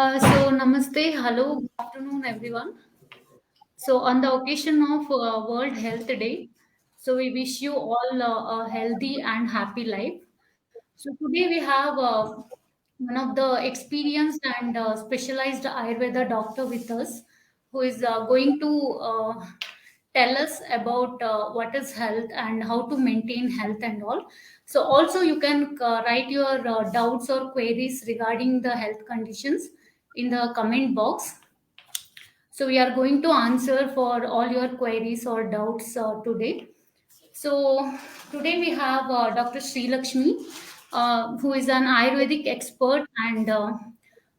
Namaste, hello, good afternoon, everyone. So, on the occasion of World Health Day, we wish you all a healthy and happy life. So, today we have one of the experienced and specialized Ayurveda doctor with us who is going to tell us about what is health and how to maintain health and all. So, also you can write your doubts or queries regarding the health conditions in the comment box. So we are going to answer for all your queries or doubts today. So today we have Dr. Sri Lakshmi, who is an Ayurvedic expert and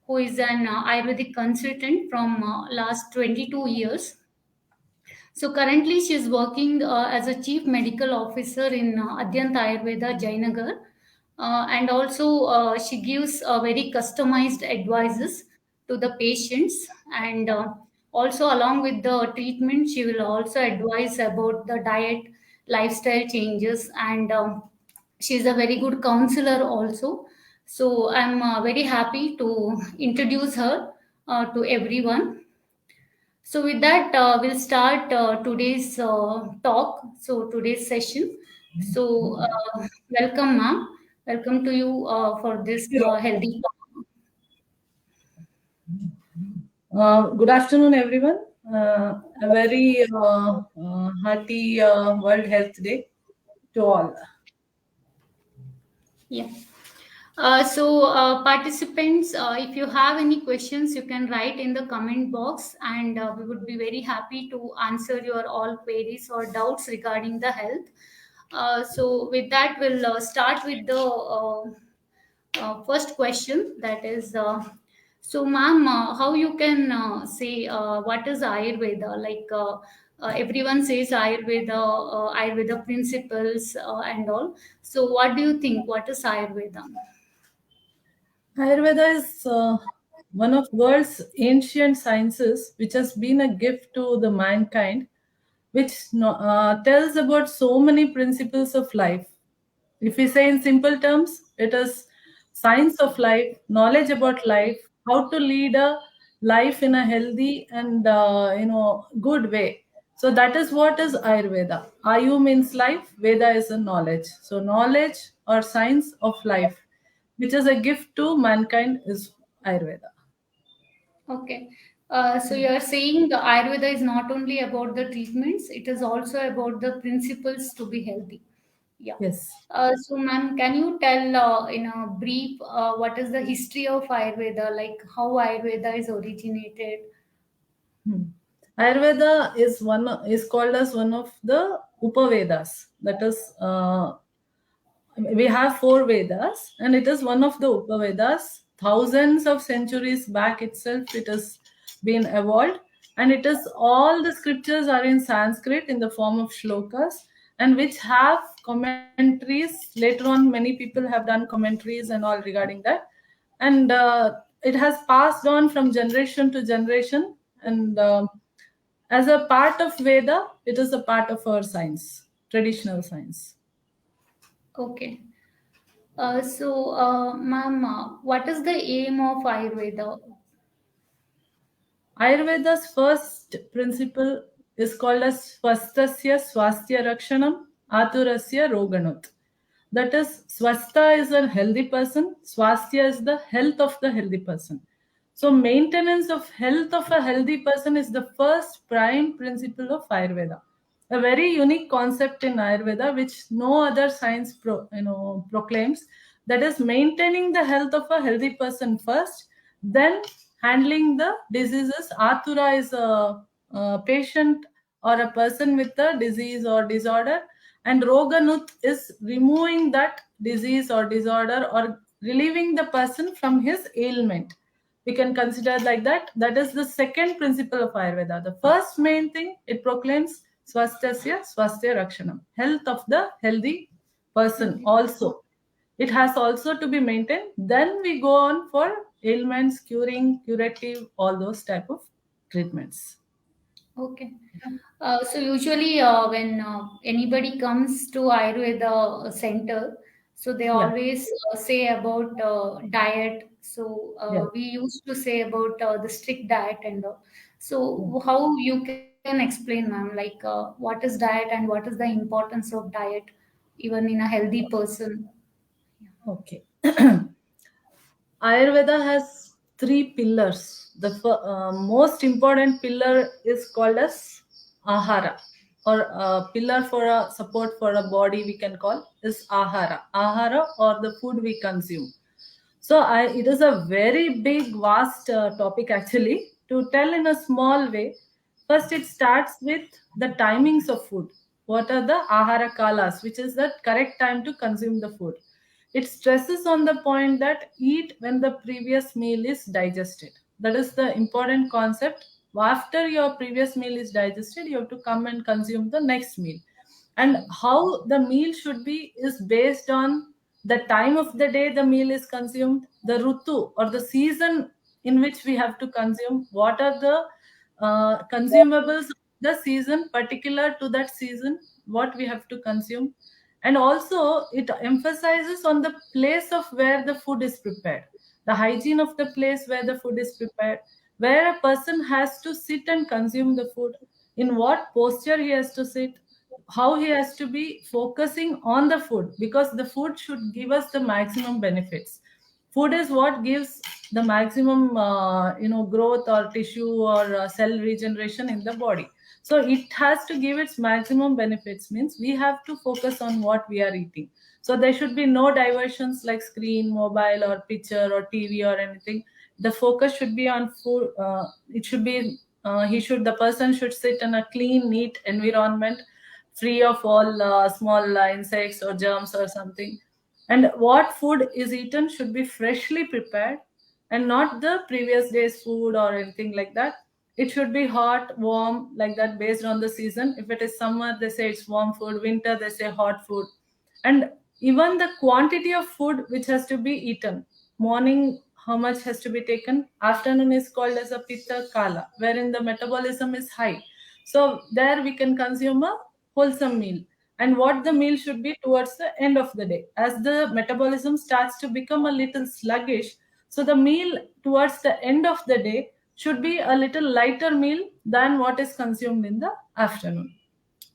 who is an Ayurvedic consultant from last 22 years. So currently she is working as a chief medical officer in Adyant Ayurveda, Jainagar. And also she gives very customized advices to the patients, and also along with the treatment she will also advise about the diet, lifestyle changes, and she is a very good counselor also. So I'm very happy to introduce her to everyone. So with that, we'll start today's talk. So today's session. So welcome, ma'am. Welcome to you for this healthy talk. Good afternoon, everyone. A very hearty World Health Day to all. Yeah. Participants, if you have any questions, you can write in the comment box, and we would be very happy to answer your all queries or doubts regarding the health. With that, we'll start with the first question. That is, ma'am, how you can say what is Ayurveda? Everyone says Ayurveda principles and all. So, what do you think? What is Ayurveda? Ayurveda is one of world's ancient sciences, which has been a gift to the mankind, which tells about so many principles of life. If we say in simple terms, it is science of life, knowledge about life, how to lead a life in a healthy and good way. So that is what is Ayurveda. Ayu means life, Veda is a knowledge. So knowledge or science of life, which is a gift to mankind, is Ayurveda. Okay. So you are saying the Ayurveda is not only about the treatments; it is also about the principles to be healthy. Yeah. Yes. Ma'am, can you tell in a brief what is the history of Ayurveda, like how Ayurveda is originated? Hmm. Ayurveda is called as one of the Upavedas. That is, we have four Vedas, and it is one of the Upavedas. Thousands of centuries back itself, it has been evolved, and it is all the scriptures are in Sanskrit in the form of shlokas, and which have commentaries. Later on, many people have done commentaries and all regarding that, and it has passed on from generation to generation, and as a part of Veda, it is a part of our science, traditional science. Okay. Ma'am, what is the aim of Ayurveda? Ayurveda's first principle is called as Swastasya Swastya Rakshanam Aturasya Roganut. That is, Swastha is a healthy person, Swastya is the health of the healthy person. So, maintenance of health of a healthy person is the first prime principle of Ayurveda. A very unique concept in Ayurveda, which no other science proclaims. That is, maintaining the health of a healthy person first, then handling the diseases. Atura is a patient or a person with a disease or disorder, and Roganut is removing that disease or disorder or relieving the person from his ailment. We can consider like that. That is the second principle of Ayurveda. The first main thing it proclaims Swastasya Swastya Rakshanam, health of the healthy person also. It has also to be maintained. Then we go on for ailments, curing, curative, all those type of treatments. Okay. Usually when anybody comes to Ayurveda center, So they Yeah. always say about diet. So Yeah. we used to say about the strict diet and all. Yeah. So how you can explain, ma'am, like what is diet and what is the importance of diet, even in a healthy person? Okay. Ayurveda has three pillars. The most important pillar is called as ahara, or a pillar for a support for a body, we can call is ahara. Ahara, or the food we consume. So it is a very big, vast topic actually. To tell in a small way, first it starts with the timings of food. What are the ahara kalas, which is the correct time to consume the food. It stresses on the point that eat when the previous meal is digested. That is the important concept. After your previous meal is digested, you have to come and consume the next meal. And how the meal should be is based on the time of the day the meal is consumed, the rutu or the season in which we have to consume, what are the consumables of the season particular to that season, what we have to consume. And also it emphasizes on the place of where the food is prepared, the hygiene of the place where the food is prepared, where a person has to sit and consume the food, in what posture he has to sit, how he has to be focusing on the food, because the food should give us the maximum benefits. Food is what gives the maximum growth or tissue or cell regeneration in the body. So it has to give its maximum benefits, means we have to focus on what we are eating. So there should be no diversions like screen, mobile, or picture, or TV, or anything. The focus should be on food. It should be the person should sit in a clean, neat environment, free of all small insects or germs or something. And what food is eaten should be freshly prepared and not the previous day's food or anything like that. It should be hot, warm, like that, based on the season. If it is summer, they say it's warm food. Winter, they say hot food. And even the quantity of food which has to be eaten. Morning, how much has to be taken? Afternoon is called as a pitta kala, wherein the metabolism is high. So there we can consume a wholesome meal. And what the meal should be towards the end of the day. As the metabolism starts to become a little sluggish, so the meal towards the end of the day should be a little lighter meal than what is consumed in the afternoon.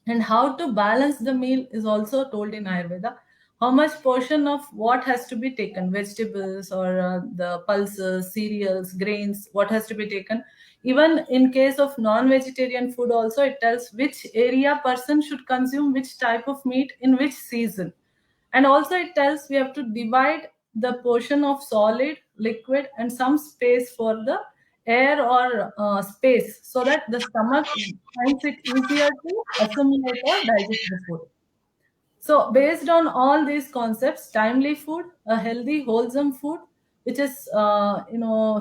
And how to balance the meal is also told in Ayurveda. How much portion of what has to be taken, vegetables or the pulses, cereals, grains, what has to be taken. Even in case of non-vegetarian food also, it tells which area person should consume which type of meat in which season. And also it tells we have to divide the portion of solid, liquid, and some space for the air or space, so that the stomach finds it easier to assimilate or digest the food. So, based on all these concepts, timely food, a healthy, wholesome food, which is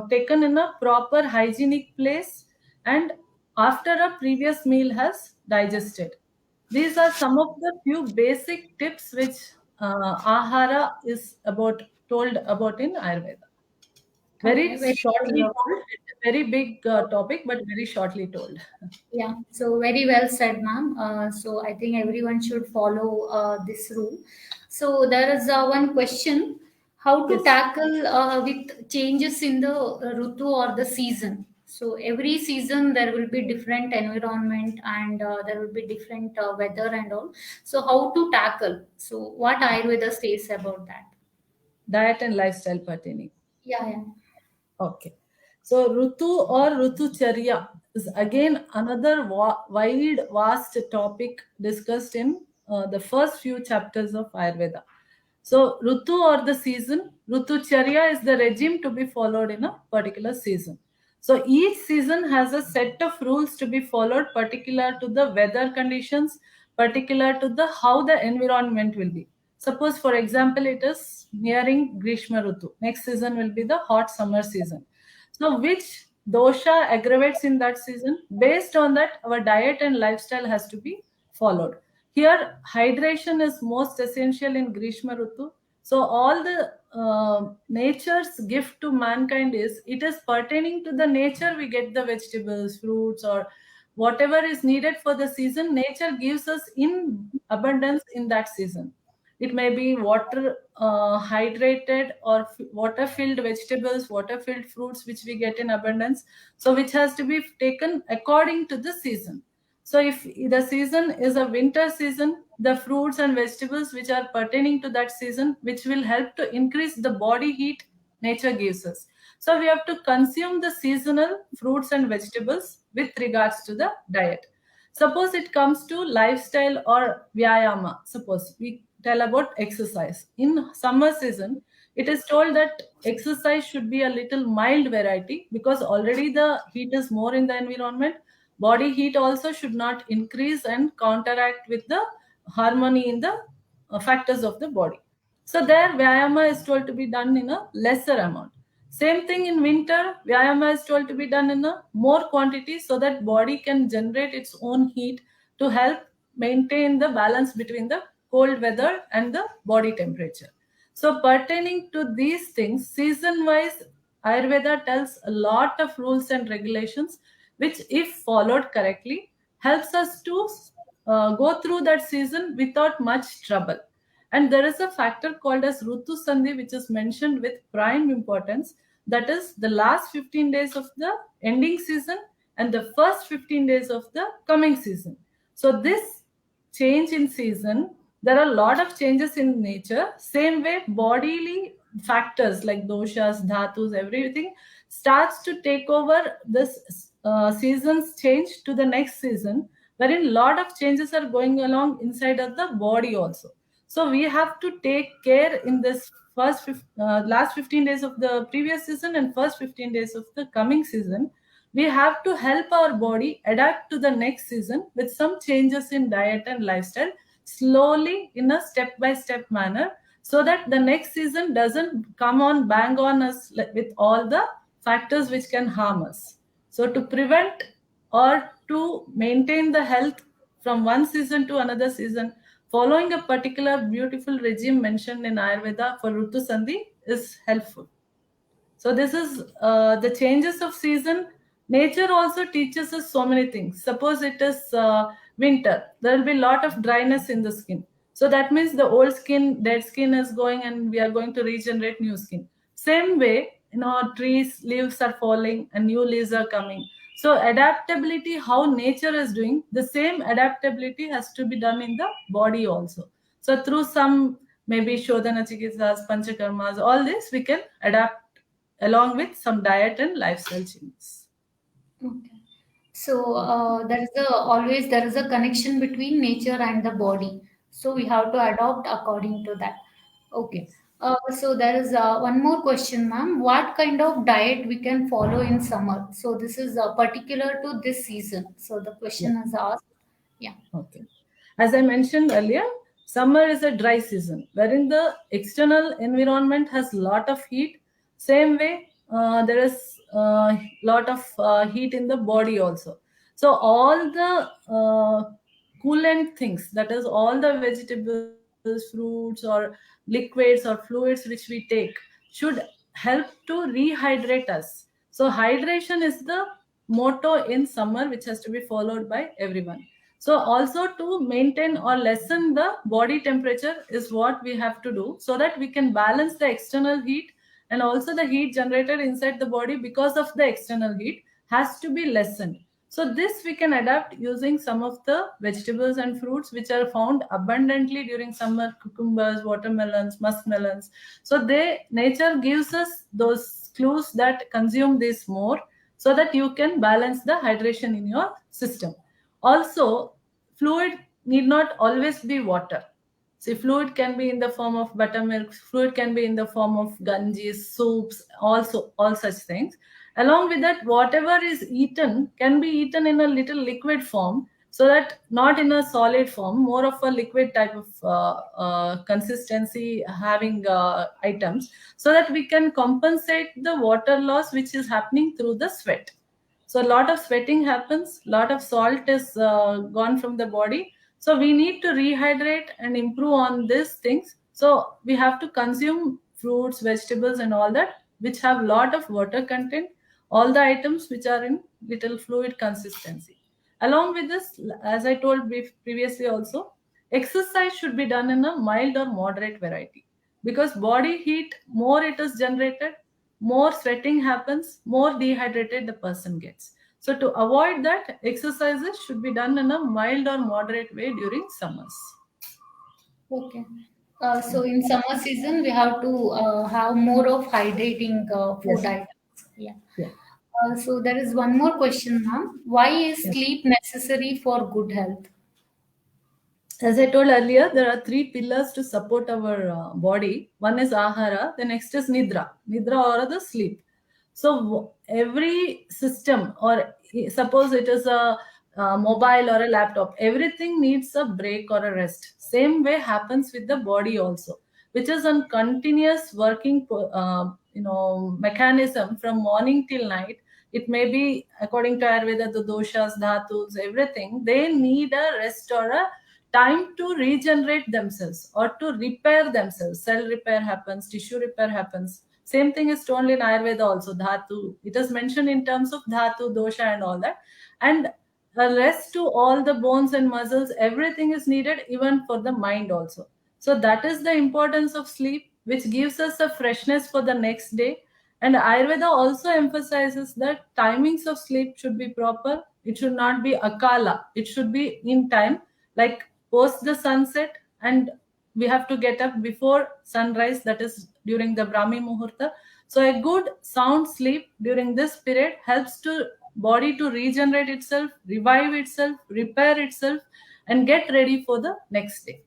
taken in a proper hygienic place, and after a previous meal has digested. These are some of the few basic tips which ahara is about told about in Ayurveda. Okay, Very very shortly well. told. It's a very big topic, but very shortly told. Yeah, so very well said, ma'am. So I think everyone should follow this rule. So there is one question: how to Yes. tackle with changes in the rutu or the season? So every season there will be different environment and there will be different weather and all. So how to tackle? So what Ayurveda says about that? Diet and lifestyle pertaining. Yeah, yeah. Okay. So Rutu or Rutucharya is again another wide, vast topic discussed in the first few chapters of Ayurveda. So Rutu or the season, Rutucharya is the regime to be followed in a particular season. So each season has a set of rules to be followed, particular to the weather conditions, particular to the how the environment will be. Suppose, for example, it is nearing Grishma Rutu. Next season will be the hot summer season. So, which dosha aggravates in that season? Based on that, our diet and lifestyle has to be followed. Here, hydration is most essential in Grishma Rutu. So, all the nature's gift to mankind is it is pertaining to the nature. We get the vegetables, fruits, or whatever is needed for the season. Nature gives us in abundance in that season. It may be water hydrated or water filled vegetables, water filled fruits which we get in abundance, so which has to be taken according to the season. So if the season is a winter season, the fruits and vegetables which are pertaining to that season, which will help to increase the body heat nature gives us. So we have to consume the seasonal fruits and vegetables with regards to the diet. Suppose it comes to lifestyle or vyayama. Suppose we tell about exercise. In summer season, it is told that exercise should be a little mild variety because already the heat is more in the environment. Body heat also should not increase and counteract with the harmony in the factors of the body. So there, vyayama is told to be done in a lesser amount. Same thing in winter, vyayama is told to be done in a more quantity so that body can generate its own heat to help maintain the balance between the cold weather and the body temperature. So pertaining to these things, season wise, Ayurveda tells a lot of rules and regulations which, if followed correctly, helps us to go through that season without much trouble. And there is a factor called as Rutu Sandhi, which is mentioned with prime importance. That is the last 15 days of the ending season and the first 15 days of the coming season. So this change in season, there are a lot of changes in nature. Same way, bodily factors like doshas, dhatus, everything starts to take over this season's change to the next season, wherein lot of changes are going along inside of the body also. So we have to take care in this last 15 days of the previous season and first 15 days of the coming season. We have to help our body adapt to the next season with some changes in diet and lifestyle slowly in a step by step manner, so that the next season doesn't come on bang on us with all the factors which can harm us. So to prevent or to maintain the health from one season to another season, following a particular beautiful regime mentioned in Ayurveda for Rutu Sandhi is helpful. So this is the changes of season. Nature also teaches us so many things. Suppose it is winter, there will be a lot of dryness in the skin. So that means the old skin, dead skin is going, and we are going to regenerate new skin. Same way, trees leaves are falling and new leaves are coming. So adaptability, how nature is doing, the same adaptability has to be done in the body also. So through some maybe shodhana chikitsas, panchakarmas, all this we can adapt along with some diet and lifestyle changes. Okay. So there is a always there is a connection between nature and the body. So we have to adopt according to that. Okay. Yes. So there is one more question, ma'am. What kind of diet we can follow in summer? So this is particular to this season. So the Yeah. question is asked. Yeah. Okay. As I mentioned earlier, summer is a dry season wherein the external environment has lot of heat. Same way, there is a lot of heat in the body also. So all the coolant things, that is all the vegetables, fruits, or liquids or fluids which we take, should help to rehydrate us. So hydration is the motto in summer which has to be followed by everyone. So also to maintain or lessen the body temperature is what we have to do, so that we can balance the external heat, and also the heat generated inside the body because of the external heat has to be lessened. So this we can adapt using some of the vegetables and fruits which are found abundantly during summer: cucumbers, watermelons, muskmelons. So they nature gives us those clues that consume this more, so that you can balance the hydration in your system. Also, fluid need not always be water. See, fluid can be in the form of buttermilk, fluid can be in the form of ganges, soups, also all such things. Along with that, whatever is eaten can be eaten in a little liquid form, so that not in a solid form, more of a liquid type of consistency having items, so that we can compensate the water loss which is happening through the sweat. So a lot of sweating happens, lot of salt is gone from the body, so we need to rehydrate and improve on these things. So we have to consume fruits, vegetables, and all that which have lot of water content, all the items which are in little fluid consistency. Along with this, as I told previously also, exercise should be done in a mild or moderate variety, because body heat, more it is generated, more sweating happens, more dehydrated the person gets. So to avoid that, exercises should be done in a mild or moderate way during summers. Okay. So in summer season, we have to have more of hydrating food Yes. items. Yeah. Yeah. So there is one more question, ma'am. Why is Yeah. sleep necessary for good health? As I told earlier, there are three pillars to support our body. One is ahara, the next is nidra. Nidra or the sleep. So every system, or suppose it is a mobile or a laptop, everything needs a break or a rest. Same way happens with the body also, which is a continuous working, mechanism from morning till night. It may be according to Ayurveda, the doshas, dhatus, everything. They need a rest or a time to regenerate themselves or to repair themselves. Cell repair happens, tissue repair happens. Same thing is told in Ayurveda also, dhatu. It is mentioned in terms of dhatu, dosha, and all that. And a rest to all the bones and muscles, everything is needed, even for the mind also. So that is the importance of sleep, which gives us a freshness for the next day. And Ayurveda also emphasizes that timings of sleep should be proper. It should not be akala. It should be in time, like post the sunset, and we have to get up before sunrise, that is during the Brahmi Muhurta. So a good sound sleep during this period helps to body to regenerate itself, revive itself, repair itself, and get ready for the next day.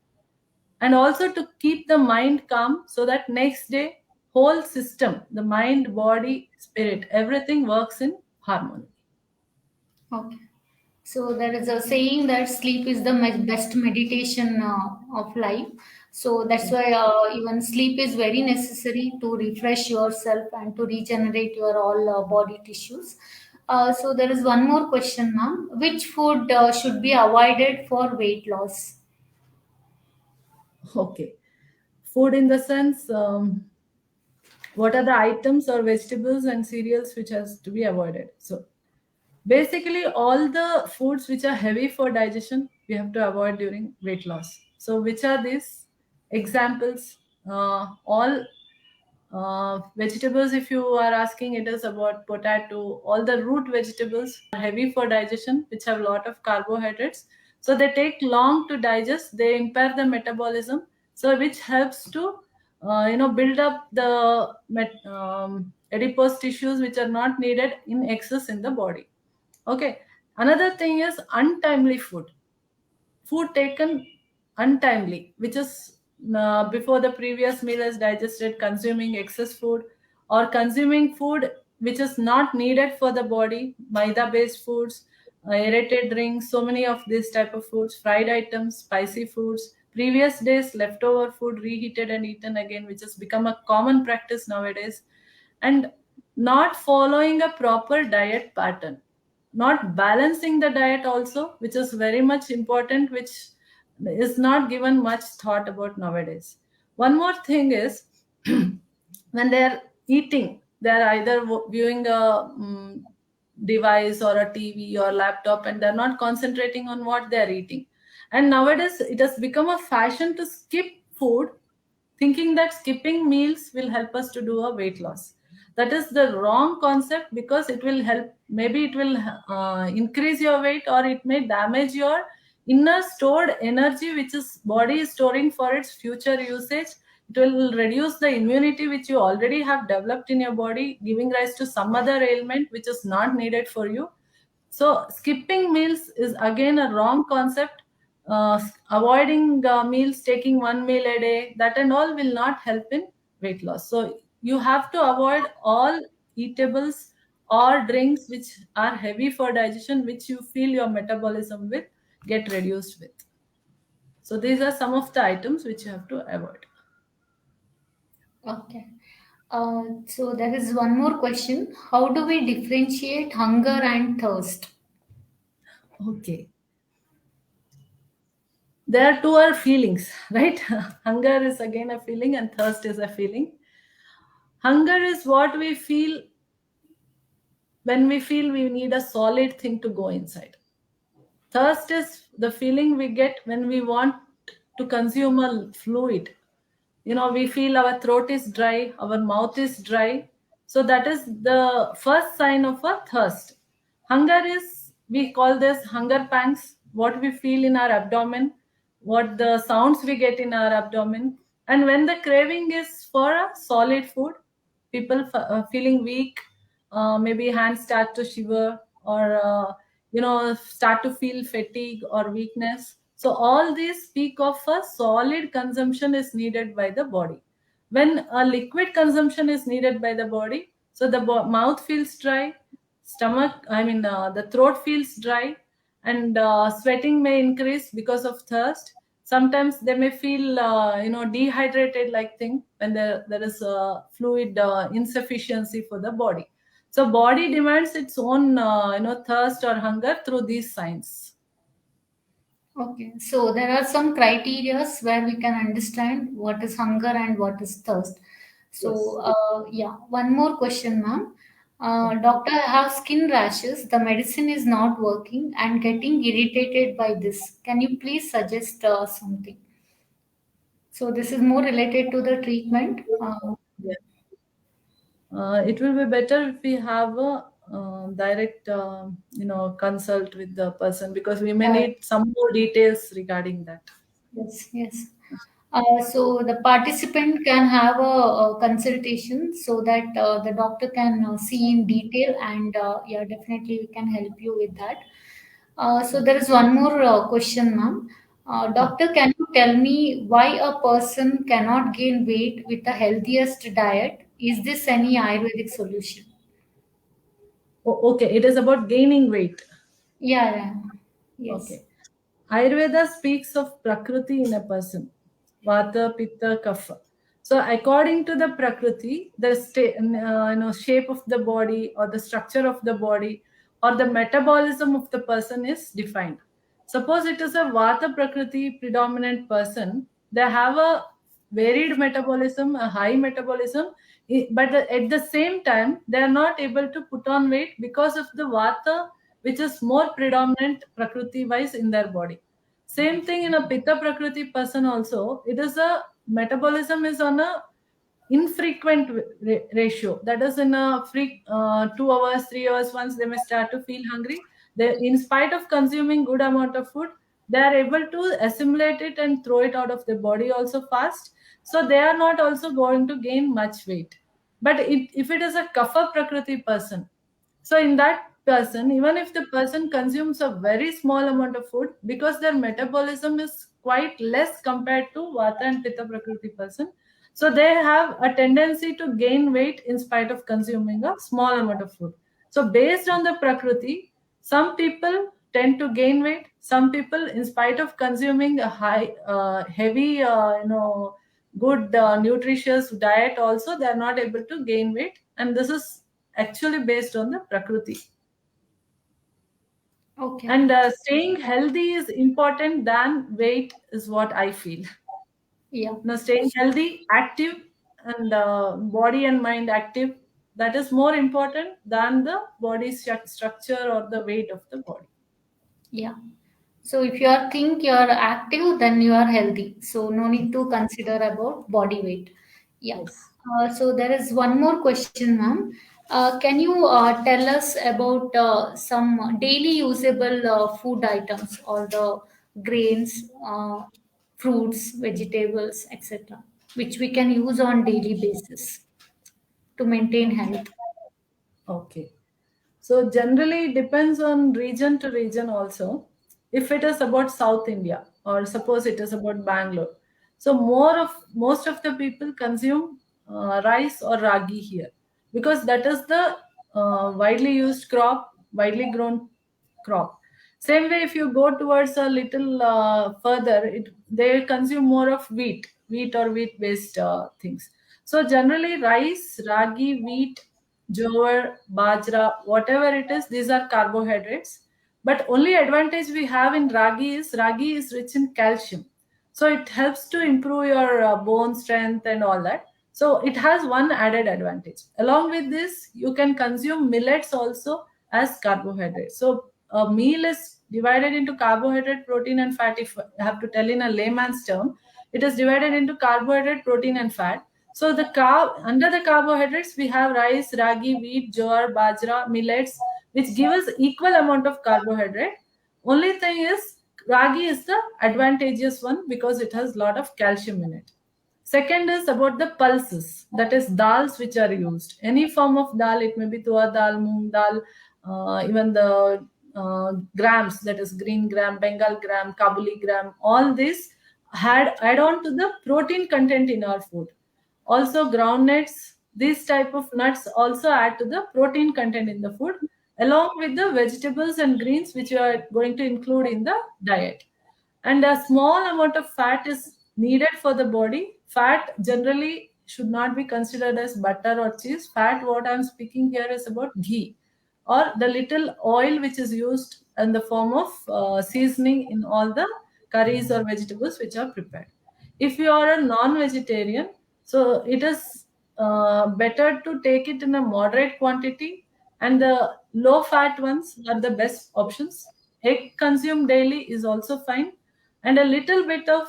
And also to keep the mind calm, so that next day whole system, the mind, body, spirit, everything works in harmony. Okay. So there is a saying that sleep is the best meditation of life. So that's why even sleep is very necessary to refresh yourself and to regenerate your all body tissues. So there is one more question, ma'am. Which food should be avoided for weight loss? Okay. Food in the sense, what are the items or vegetables and cereals which has to be avoided? So basically all the foods which are heavy for digestion we have to avoid during weight loss. So which are these examples? All vegetables, if you are asking, it is about potato. All the root vegetables are heavy for digestion, which have a lot of carbohydrates, so they take long to digest, they impair the metabolism, so which helps to build up the adipose tissues which are not needed in excess in the body. Okay. Another thing is untimely food taken untimely, which is before the previous meal is digested, consuming excess food, or consuming food which is not needed for the body, maida based foods, aerated drinks, so many of these type of foods, fried items, spicy foods, previous days leftover food reheated and eaten again, which has become a common practice nowadays. And not following a proper diet pattern, not balancing the diet also, which is very much important, which is not given much thought about nowadays. One more thing is, when they are eating, they are either viewing a device or a TV or laptop, and they're not concentrating on what they're eating. And nowadays it has become a fashion to skip food, thinking that skipping meals will help us to do a weight loss. That is the wrong concept, because it will help, maybe it will increase your weight, or it may damage your inner stored energy which is body is storing for its future usage. It will reduce the immunity which you already have developed in your body, giving rise to some other ailment which is not needed for you. So skipping meals is again a wrong concept. Avoiding meals, taking one meal a day, that and all will not help in weight loss. So you have to avoid all eatables or drinks which are heavy for digestion, which you feel your metabolism will get reduced with. So these are some of the items which you have to avoid. Okay. So there is one more question. How do we differentiate hunger and thirst? Okay. There two are feelings, right? Hunger is again a feeling, and thirst is a feeling. Hunger is what we feel when we feel we need a solid thing to go inside. Thirst is the feeling we get when we want to consume a fluid. We feel our throat is dry, our mouth is dry. So that is the first sign of a thirst. Hunger is, we call this hunger pangs, what we feel in our abdomen, what the sounds we get in our abdomen. And when the craving is for a solid food, people feeling weak, maybe hands start to shiver, or start to feel fatigue or weakness. So all these speak of a solid consumption is needed by the body. When a liquid consumption is needed by the body, so the mouth feels dry, the throat feels dry, and sweating may increase because of thirst. Sometimes they may feel dehydrated like thing when there is fluid insufficiency for the body. So body demands its own thirst or hunger through these signs. Okay, so there are some criterias where we can understand what is hunger and what is thirst. So, Yes. yeah, one more question, ma'am. Okay. Doctor, I have skin rashes. The medicine is not working and getting irritated by this. Can you please suggest something? So, this is more related to the treatment. Yeah. It will be better if we have a direct consult with the person, because we may Yeah, need some more details regarding that. yes, yes. So the participant can have a consultation so that the doctor can see in detail, and yeah, definitely we can help you with that. So there is one more question, ma'am. Yeah. Doctor, can you tell me why a person cannot gain weight with the healthiest diet? Is this any Ayurvedic solution? Okay, it is about gaining weight. Yeah, yeah. Yes. Okay. Ayurveda speaks of Prakriti in a person, Vata, Pitta, Kapha. So, according to the Prakriti, the shape of the body, or the structure of the body, or the metabolism of the person is defined. Suppose it is a Vata Prakriti predominant person, they have a varied metabolism, a high metabolism, but at the same time, they are not able to put on weight because of the Vata, which is more predominant Prakriti wise in their body. Same thing in a Pitta Prakriti person also. It is a metabolism is on a infrequent ratio. That is, in a 2 hours, 3 hours once they may start to feel hungry. They, in spite of consuming good amount of food, they are able to assimilate it and throw it out of the body also fast. So they are not also going to gain much weight. But if it is a Kapha Prakriti person, so in that person, even if the person consumes a very small amount of food, because their metabolism is quite less compared to Vata and Pitta Prakriti person, so they have a tendency to gain weight in spite of consuming a small amount of food. So based on the Prakriti, some people tend to gain weight. Some people, in spite of consuming a heavy, good, nutritious diet, also they are not able to gain weight, and this is actually based on the Prakriti. Okay. And staying healthy is important than weight, is what I feel. Yeah. Staying healthy, active, and body and mind active, that is more important than the body structure or the weight of the body. Yeah. So if you are think you are active, then you are healthy. So no need to consider about body weight. Yeah. Yes. So there is one more question, ma'am. Can you tell us about some daily usable food items, or the grains, fruits, vegetables, etc., which we can use on daily basis to maintain health? Okay. So generally it depends on region to region also. If it is about South India, or suppose it is about Bangalore, so most of the people consume rice or ragi here, because that is the widely used crop, widely grown crop. Same way, if you go towards a little further, they consume more of wheat or wheat based things. So generally, rice, ragi, wheat, jowar, bajra, whatever it is, these are carbohydrates. But only advantage we have in ragi is rich in calcium. So it helps to improve your bone strength and all that. So it has one added advantage. Along with this, you can consume millets also as carbohydrates. So a meal is divided into carbohydrate, protein, and fat, if I have to tell in a layman's term, it is divided into carbohydrate, protein, and fat. So the carb under the carbohydrates we have rice, ragi, wheat, jowar, bajra, millets, which give us equal amount of carbohydrate. Only thing is ragi is the advantageous one because it has lot of calcium in it. Second is about the pulses, that is dals which are used. Any form of dal, it may be tua dal, moong dal, even the grams, that is green gram, Bengal gram, Kabuli gram, all this had add on to the protein content in our food. Also groundnuts, these type of nuts also add to the protein content in the food, along with the vegetables and greens which you are going to include in the diet. And a small amount of fat is needed for the body. Fat generally should not be considered as butter or cheese. Fat, what I'm speaking here, is about ghee or the little oil which is used in the form of seasoning in all the curries or vegetables which are prepared. If you are a non-vegetarian, so it is better to take it in a moderate quantity, and the low fat ones are the best options. Egg consumed daily is also fine, and a little bit of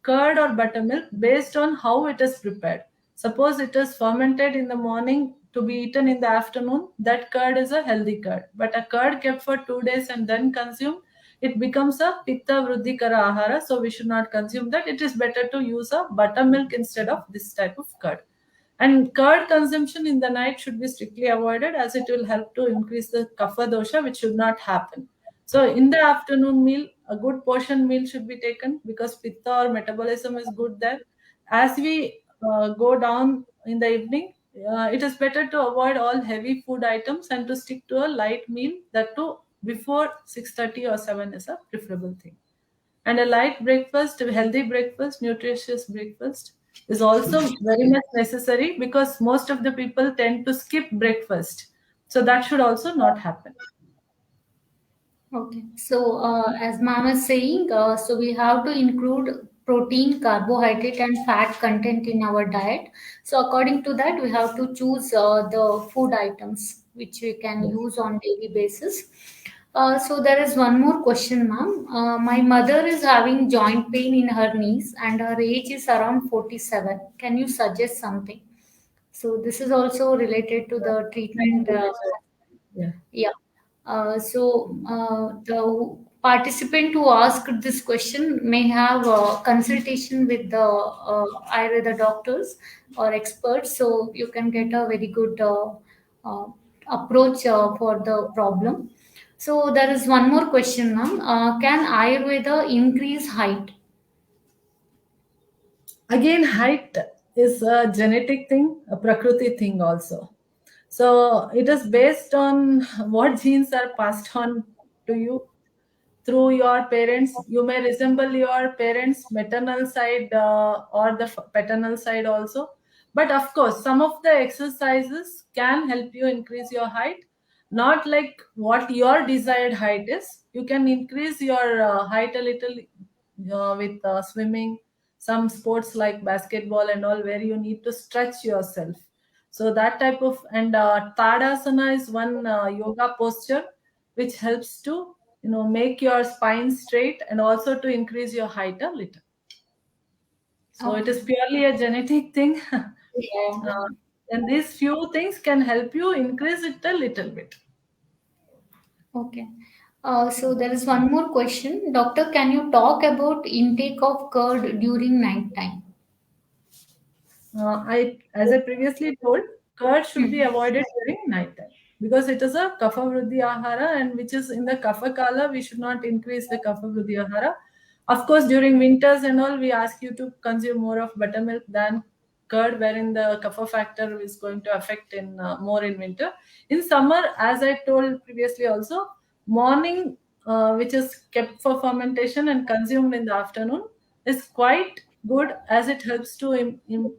curd or buttermilk based on how it is prepared. Suppose it is fermented in the morning to be eaten in the afternoon, that curd is a healthy curd. But a curd kept for 2 days and then consumed, it becomes a pitta vruddhikara ahara, so we should not consume that. It is better to use a buttermilk instead of this type of curd. And curd consumption in the night should be strictly avoided as it will help to increase the kapha dosha, which should not happen. So in the afternoon meal, a good portion meal should be taken because pitta or metabolism is good there. As we go down in the evening, it is better to avoid all heavy food items and to stick to a light meal. That too before 6:30 or 7 is a preferable thing. And a light breakfast, a healthy breakfast, nutritious breakfast is also very much necessary because most of the people tend to skip breakfast. So that should also not happen. Okay. So, as ma'am is saying, so we have to include protein, carbohydrate, and fat content in our diet. So, according to that, we have to choose the food items which we can Yes. use on daily basis. So, there is one more question, ma'am. My mother is having joint pain in her knees, and her age is around 47. Can you suggest something? So, this is also related to the treatment. Yeah. Yeah. The participant who asked this question may have a consultation with the either the doctors or experts, so you can get a very good uh, approach for the problem. So there is one more question, ma'am. Can Ayurveda increase height? Again, height is a genetic thing, a prakriti thing also. So it is based on what genes are passed on to you through your parents. You may resemble your parents maternal side or the paternal side also, but of course some of the exercises can help you increase your height, not like what your desired height is. You can increase your height a little with swimming, some sports like basketball and all, where you need to stretch yourself. So that type of, and tadasana is one yoga posture which helps to make your spine straight and also to increase your height a little. So it is Okay. purely a genetic thing. Yeah. And these few things can help you increase it a little bit. Okay. So there is one more question. Doctor, can you talk about intake of curd during night time? As I previously told, curd should be Hmm. avoided during night time because it is a kapha vruddhi ahara, and which is in the kapha kala. We should not increase the kapha vruddhi ahara. Of course, during winters and all, we ask you to consume more of buttermilk than curd, wherein the kapha factor is going to affect in more in winter. In summer, as I told previously also, morning, which is kept for fermentation and consumed in the afternoon, is quite good as it helps to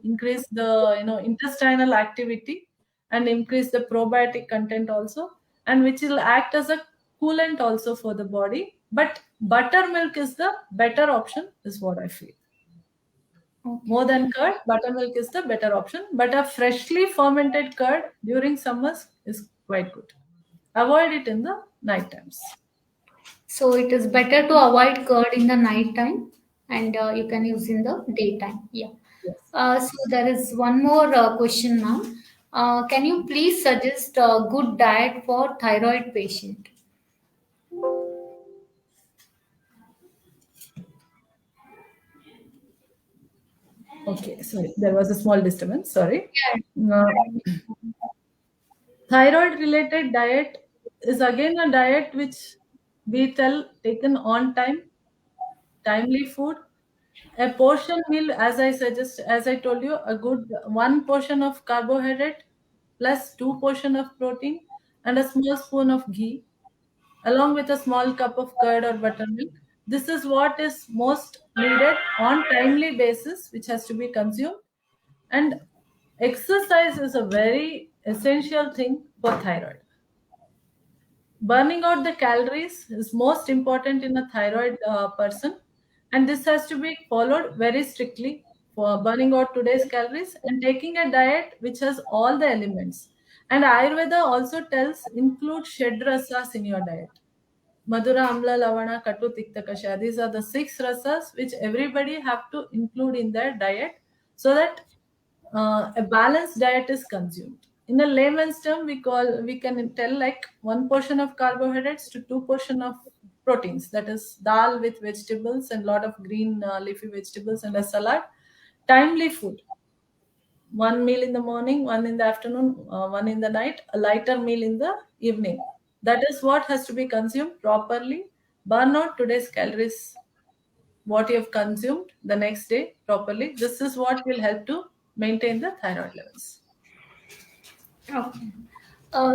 increase the intestinal activity and increase the probiotic content also, and which will act as a coolant also for the body. But buttermilk is the better option, is what I feel. Okay. More than curd, buttermilk is the better option, but a freshly fermented curd during summers is quite good. Avoid it in the night times. So it is better to avoid curd in the night time, and you can use in the daytime. Yeah. Yes. So there is one more question now. Can you please suggest a good diet for thyroid patient? Okay, sorry, there was a small disturbance. Sorry. Yeah. Uh, Thyroid related diet is again a diet which we tell taken on time, timely food, a portion meal, as I told you, a good one portion of carbohydrate plus two portion of protein and a small spoon of ghee along with a small cup of curd or buttermilk. This is what is most needed on timely basis, which has to be consumed. And exercise is a very essential thing for thyroid. Burning out the calories is most important in a thyroid person, and this has to be followed very strictly for burning out today's calories and taking a diet which has all the elements. And Ayurveda also tells include shed rasas in your diet. Madhura, Amla, Lavana, Katu, Tikta, Kasha. These are the six rasas which everybody have to include in their diet so that a balanced diet is consumed. In a layman's term, we can tell like one portion of carbohydrates to two portion of proteins. That is dal with vegetables and lot of green leafy vegetables and a salad. Timely food, one meal in the morning, one in the afternoon, one in the night, a lighter meal in the evening. That is what has to be consumed properly. Burn out today's calories, what you have consumed the next day properly. This is what will help to maintain the thyroid levels. Okay.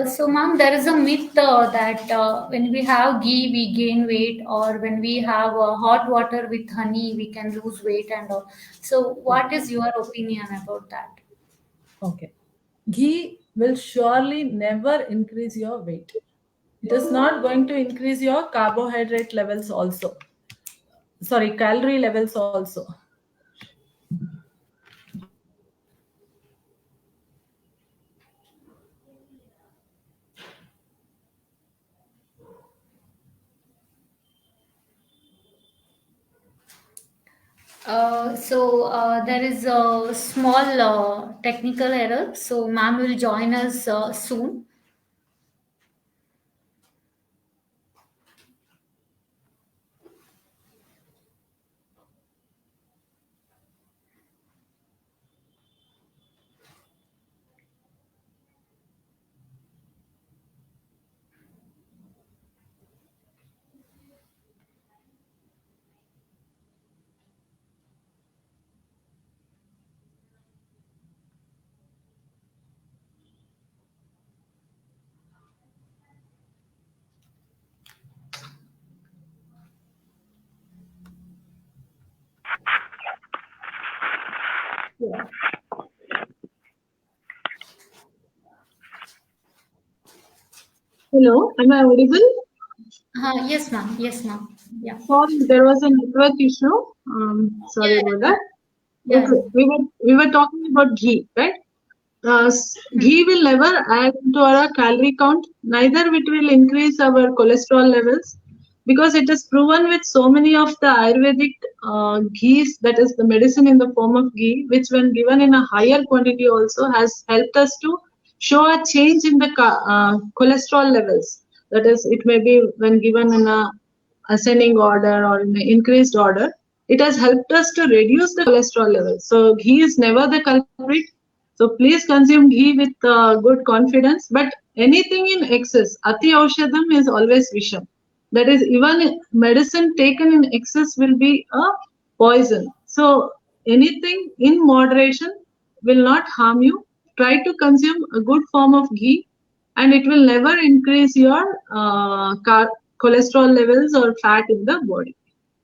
So, ma'am, there is a myth that when we have ghee, we gain weight, or when we have hot water with honey, we can lose weight and all. So, what is your opinion about that? Okay. Ghee will surely never increase your weight. It is not going to increase your carbohydrate levels also. Sorry, calorie levels also. There is a small technical error. So, ma'am will join us soon. Yeah. Hello, am I audible? Yes, ma'am. Yes, ma'am. Yeah. Sorry, there was a network issue. Sorry Yeah. about that. Yeah. Okay, we were talking about ghee, right? Hmm. Ghee will never add to our calorie count. Neither it will increase our cholesterol levels because it is proven with so many of the Ayurvedic ghees, that is the medicine in the form of ghee, which when given in a higher quantity also has helped us to show a change in the cholesterol levels. That is, it may be when given in a ascending order or in an increased order, it has helped us to reduce the cholesterol levels. So ghee is never the culprit. So please consume ghee with good confidence. But anything in excess, ati aushadam is always visham. That is, even medicine taken in excess will be a poison. So anything in moderation will not harm you. Try to consume a good form of ghee, and it will never increase your cholesterol levels or fat in the body.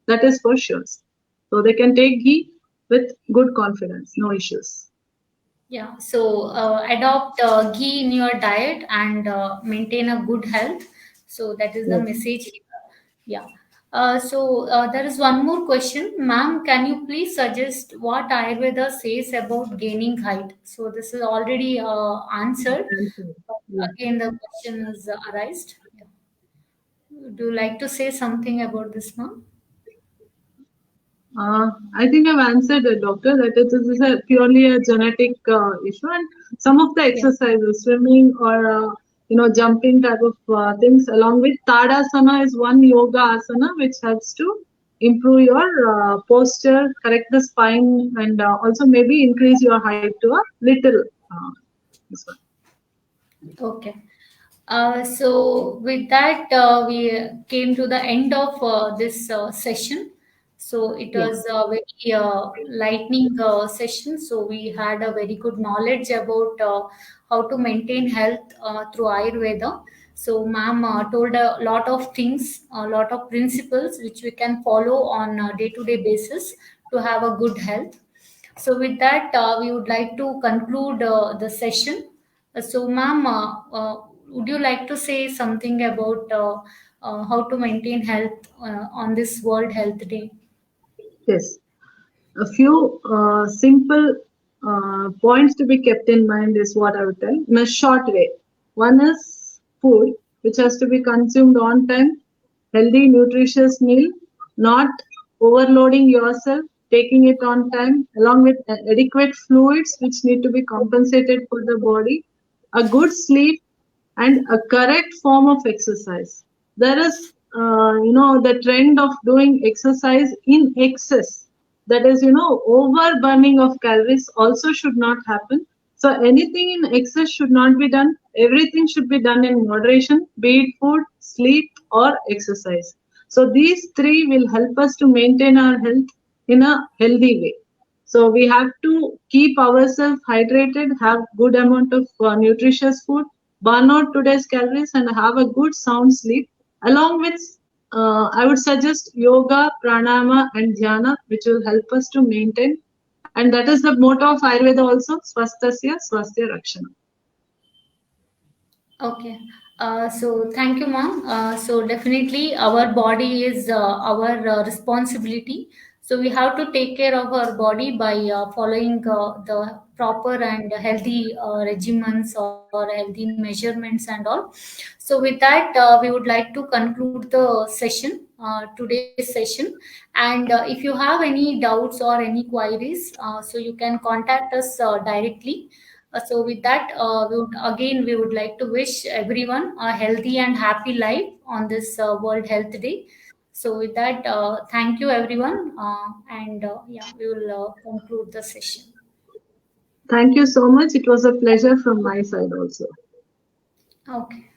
That is for sure. So they can take ghee with good confidence, no issues. Yeah, so adopt ghee in your diet and maintain a good health. So that is the Yes. message here. Yeah. There is one more question, ma'am. Can you please suggest what Ayurveda says about gaining height? So this is already answered. But Yeah. again, the question is arised. Yeah. Do you like to say something about this, ma'am? I think I've answered it, doctor, that it is a purely a genetic issue, and some of the Yeah. exercises, swimming or jumping type of things, along with Tadasana is one yoga asana which helps to improve your posture, correct the spine, and also maybe increase your height to a little. This one. Okay. So with that, we came to the end of this session. So it Yeah. was a very lightning session. So we had a very good knowledge about how to maintain health through Ayurveda. So ma'am told a lot of things, a lot of principles which we can follow on a day-to-day basis to have a good health. So with that, we would like to conclude the session. So, ma'am, would you like to say something about how to maintain health on this World Health Day? Yes. A few simple points to be kept in mind is what I would tell in a short way. One is food, which has to be consumed on time, healthy, nutritious meal, not overloading yourself, taking it on time, along with adequate fluids, which need to be compensated for the body, a good sleep, and a correct form of exercise. There is, the trend of doing exercise in excess. That is, over burning of calories also should not happen. So anything in excess should not be done. Everything should be done in moderation, be it food, sleep, or exercise. So these three will help us to maintain our health in a healthy way. So we have to keep ourselves hydrated, have good amount of nutritious food, burn out today's calories, and have a good sound sleep. Along with, I would suggest yoga, pranayama, and dhyana, which will help us to maintain. And that is the motto of Ayurveda also: Swastasya Swasthya Rakshana. Okay. So thank you, ma'am. So definitely our body is our responsibility. So we have to take care of our body by following the proper and healthy regimens or healthy measurements and all. So with that, we would like to conclude the session, today's session. And if you have any doubts or any queries, so you can contact us directly. So with that, we would like to wish everyone a healthy and happy life on this World Health Day. So with that, thank you everyone, and yeah, we will conclude the session. Thank you so much. It was a pleasure from my side also. Okay.